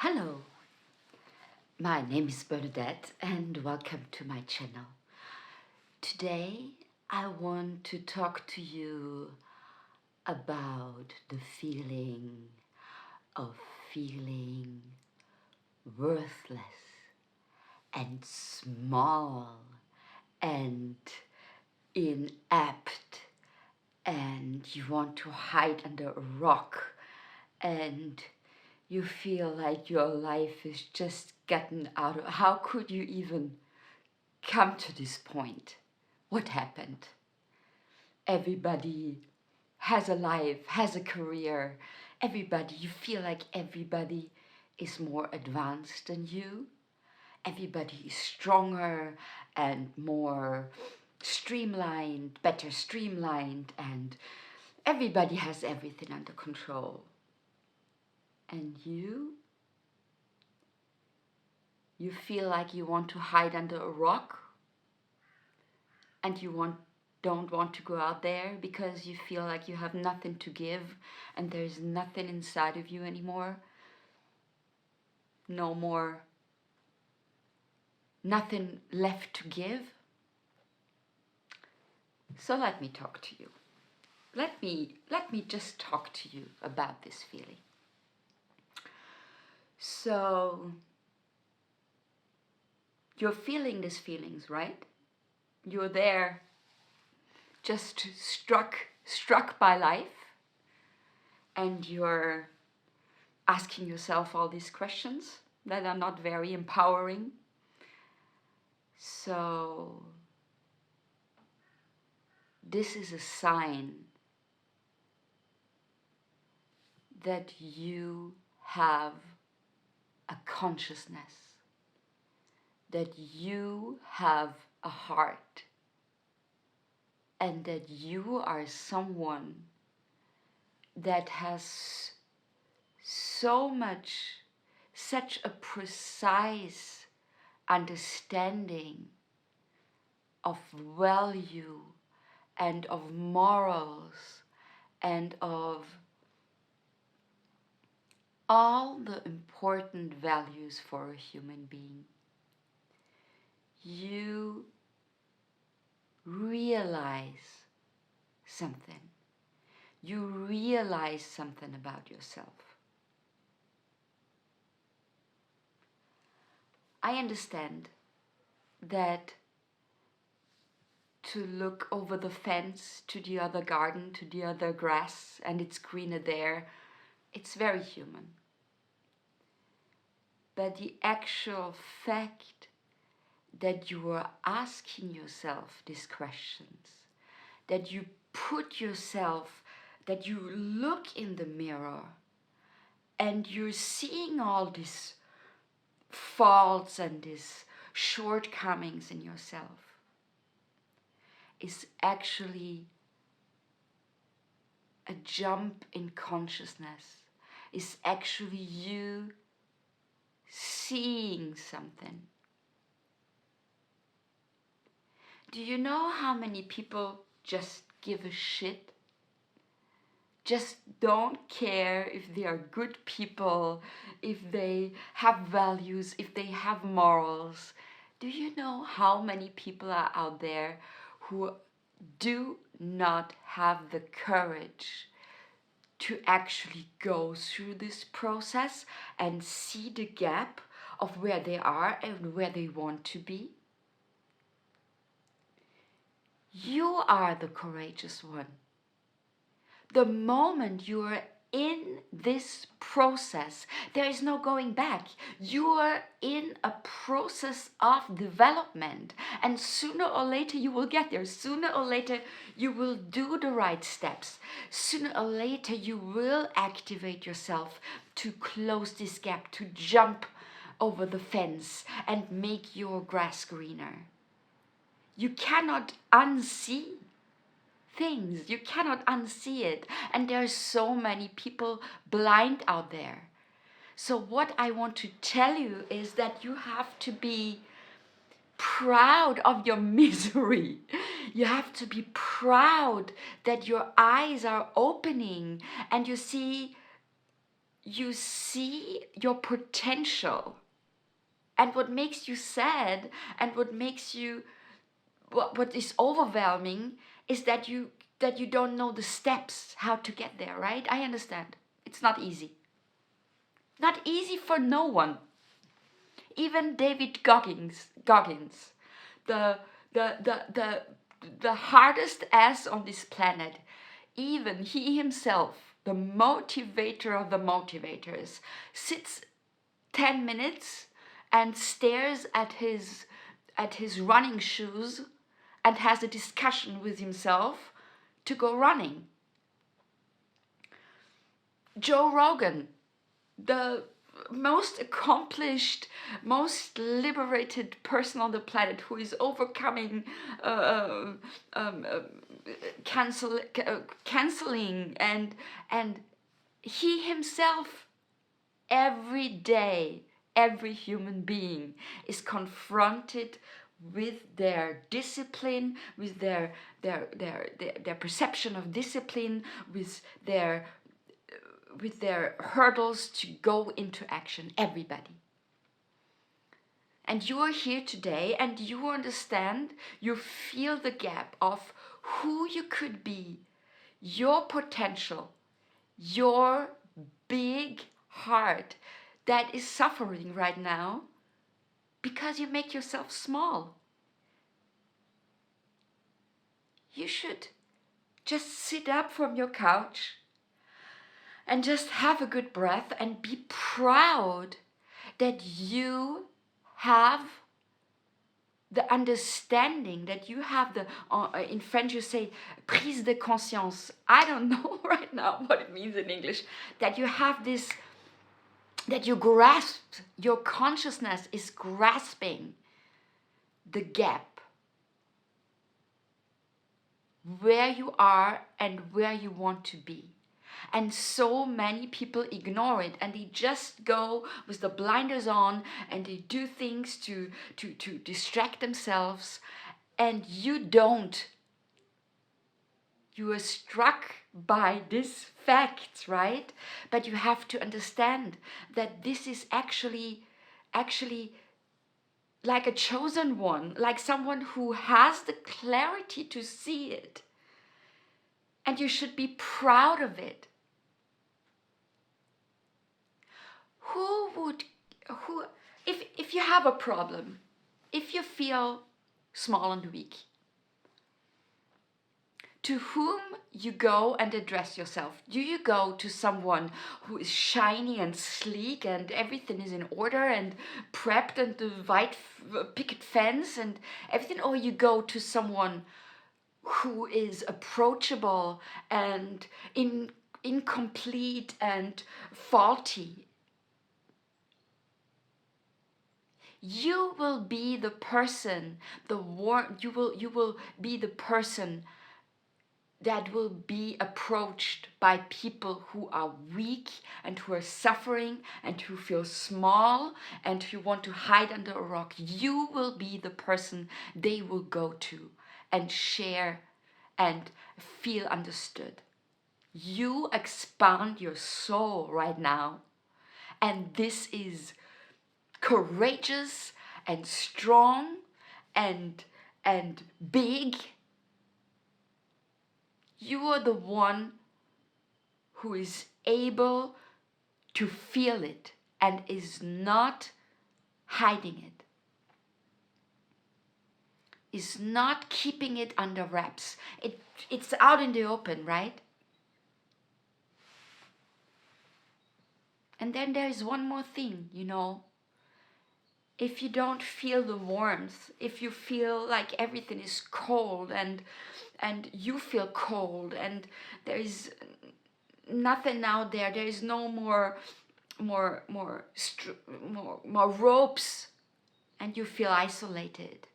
Hello, my name is Bernadette and welcome to my channel. Today I want to talk to you about the feeling of feeling worthless and small and inept, and you want to hide under a rock, and you feel like your life is just getting out of... How could you even come to this point? What happened? Everybody has a life, has a career. Everybody, you feel like everybody is more advanced than you. Everybody is stronger and more streamlined, better streamlined, and everybody has everything under control. And you feel like you want to hide under a rock, and you don't want to go out there because you feel like you have nothing to give and there's nothing inside of you anymore. No more, nothing left to give. So let me talk to you. Let me just talk to you about this feeling. So you're feeling these feelings, right? You're there, just struck by life, and you're asking yourself all these questions that are not very empowering. So this is a sign that you have a consciousness, that you have a heart, and that you are someone that has such a precise understanding of value and of morals and of all the important values for a human being. You realize something. You realize something about yourself. I understand that to look over the fence to the other garden, to the other grass, and it's greener there, it's very human. But the actual fact that you are asking yourself these questions, that you that you look in the mirror and you're seeing all these faults and these shortcomings in yourself, is actually a jump in consciousness, is actually you seeing something. Do you know how many people just give a shit? Just don't care if they are good people, if they have values, if they have morals. Do you know how many people are out there who do not have the courage to actually go through this process and see the gap of where they are and where they want to be? You are the courageous one. The moment you are in this process, there is no going back. You are in a process of development, and sooner or later you will get there. Sooner or later you will do the right steps. Sooner or later you will activate yourself to close this gap, to jump over the fence and make your grass greener. You cannot unsee things. You cannot unsee it. And there are so many people blind out there. So what I want to tell you is that you have to be proud of your misery. You have to be proud that your eyes are opening and you see you see your potential. And what makes you sad and what makes you, what is overwhelming is that you don't know the steps how to get there, right? I understand. It's not easy. Not easy for no one. Even David Goggins, the the the the the hardest ass on this planet, even he himself, the motivator of the motivators, sits 10 minutes and stares at his running shoes and has a discussion with himself to go running. Joe Rogan, the most accomplished, most liberated person on the planet, who is overcoming canceling, and he himself, every day, every human being is confronted with their discipline, with their perception of discipline, with their hurdles to go into action. Everybody. And you are here today and you understand, you feel the gap of who you could be, your potential, your big heart that is suffering right now because you make yourself small. You should just sit up from your couch and just have a good breath and be proud that you have the understanding, that you have the, in French you say, prise de conscience. I don't know right now what it means in English. That you have this, that you grasp, your consciousness is grasping the gap where you are and where you want to be. And so many people ignore it and they just go with the blinders on and they do things to distract themselves, and you don't. You are struck by this fact, right? But you have to understand that this is actually like a chosen one, like someone who has the clarity to see it. And you should be proud of it. If you have a problem, if you feel small and weak, to whom you go and address yourself? Do you go to someone who is shiny and sleek and everything is in order and prepped and the white picket fence and everything, or you go to someone who is approachable and incomplete and faulty? You will be the person, you will be the person that will be approached by people who are weak and who are suffering and who feel small and who want to hide under a rock. You will be the person they will go to and share and feel understood. You expand your soul right now, and this is courageous and strong and big. You are the one who is able to feel it and is not hiding it, is not keeping it under wraps. It's out in the open, right? And then there is one more thing, if you don't feel the warmth, if you feel like everything is cold and you feel cold and there is nothing out there is no more ropes, and you feel isolated,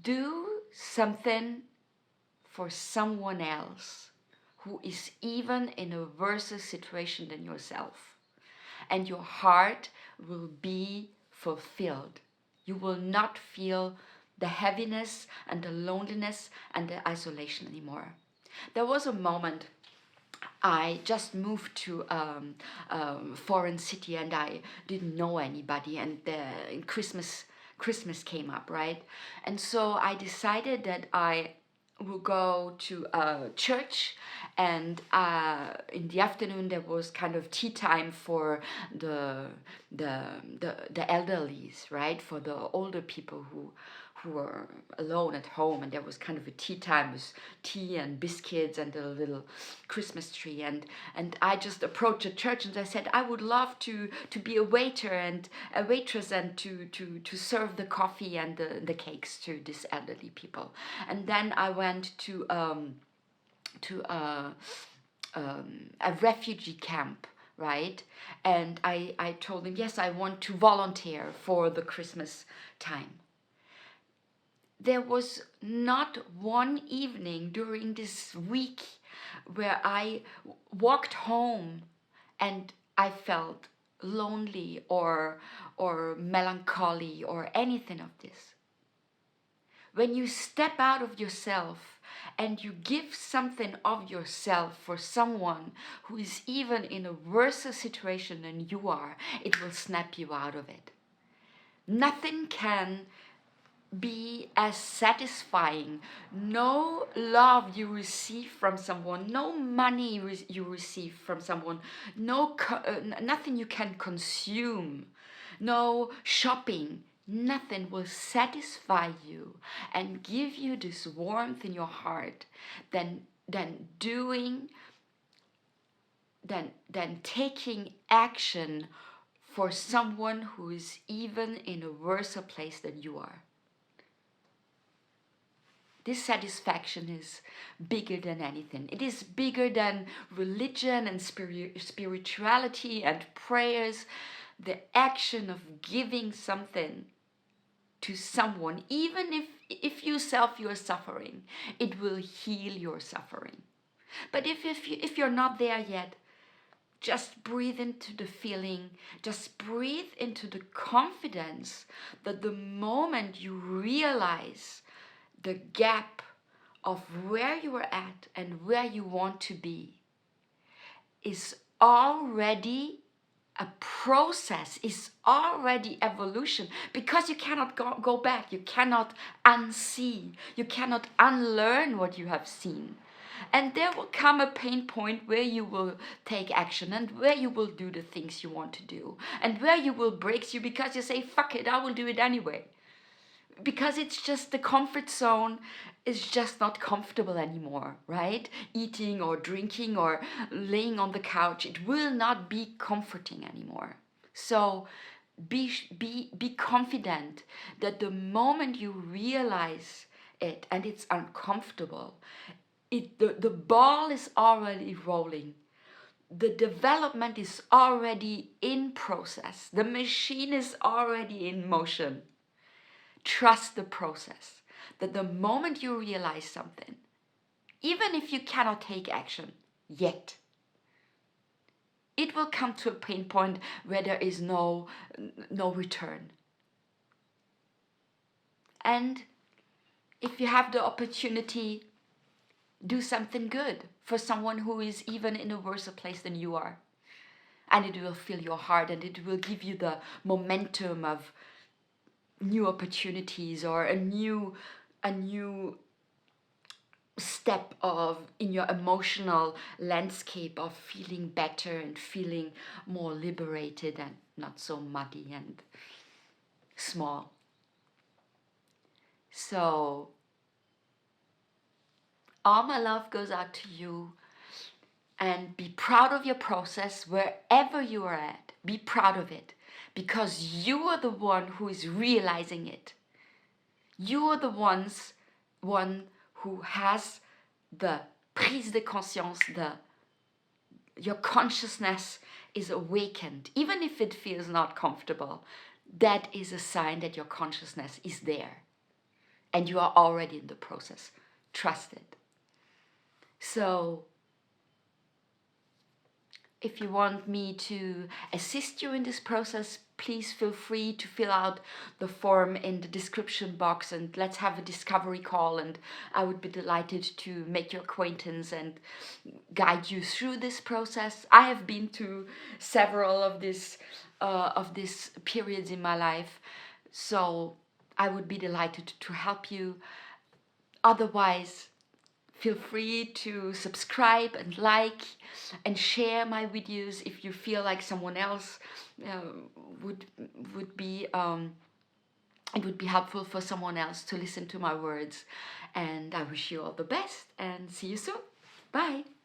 do something for someone else who is even in a worse situation than yourself, and your heart will be fulfilled. You will not feel the heaviness and the loneliness and the isolation anymore. There was a moment I just moved to foreign city and I didn't know anybody, and Christmas came up, right? And so I decided that I will go to a church, and in the afternoon there was kind of tea time for the elderlies, right? For the older people who were alone at home, and there was kind of a tea time with tea and biscuits and a little Christmas tree, and I just approached the church and I said I would love to be a waiter and a waitress and to serve the coffee and the cakes to these elderly people. And then I went to a refugee camp, right? And I told him, yes, I want to volunteer for the Christmas time. There was not one evening during this week where I walked home and I felt lonely or melancholy or anything of this. When you step out of yourself and you give something of yourself for someone who is even in a worse situation than you are, it will snap you out of it. Nothing can be as satisfying. No love you receive from someone, no money you receive from someone, nothing you can consume, no shopping, nothing will satisfy you and give you this warmth in your heart than taking action for someone who is even in a worse place than you are. This satisfaction is bigger than anything. It is bigger than religion and spirituality and prayers. The action of giving something to someone, even if yourself you are suffering, it will heal your suffering. But if you're not there yet, just breathe into the feeling, just breathe into the confidence that the moment you realize the gap of where you are at and where you want to be is already a process, is already evolution, because you cannot go back, you cannot unsee, you cannot unlearn what you have seen. And there will come a pain point where you will take action and where you will do the things you want to do and where you will break you because you say, fuck it, I will do it anyway. Because it's just the comfort zone is just not comfortable anymore, right? Eating or drinking or laying on the couch, it will not be comforting anymore. So be confident that the moment you realize it and it's uncomfortable, the ball is already rolling. The development is already in process. The machine is already in motion. Trust the process, that the moment you realize something, even if you cannot take action yet, it will come to a pain point where there is no return. And if you have the opportunity, do something good for someone who is even in a worse place than you are. And it will fill your heart and it will give you the momentum of new opportunities or a new step of in your emotional landscape of feeling better and feeling more liberated and not so muddy and small. So all my love goes out to you, and be proud of your process wherever you are at. Be proud of it, because you are the one who is realizing it. You are the one who has the prise de conscience, your consciousness is awakened. Even if it feels not comfortable, that is a sign that your consciousness is there. And you are already in the process. Trust it. So If you want me to assist you in this process, please feel free to fill out the form in the description box and let's have a discovery call, and I would be delighted to make your acquaintance and guide you through this process. I have been to several of these periods in my life, so I would be delighted to help you. Otherwise, feel free to subscribe and like and share my videos if you feel like someone else uh, would would be it would be helpful for someone else to listen to my words. And I wish you all the best and see you soon. Bye.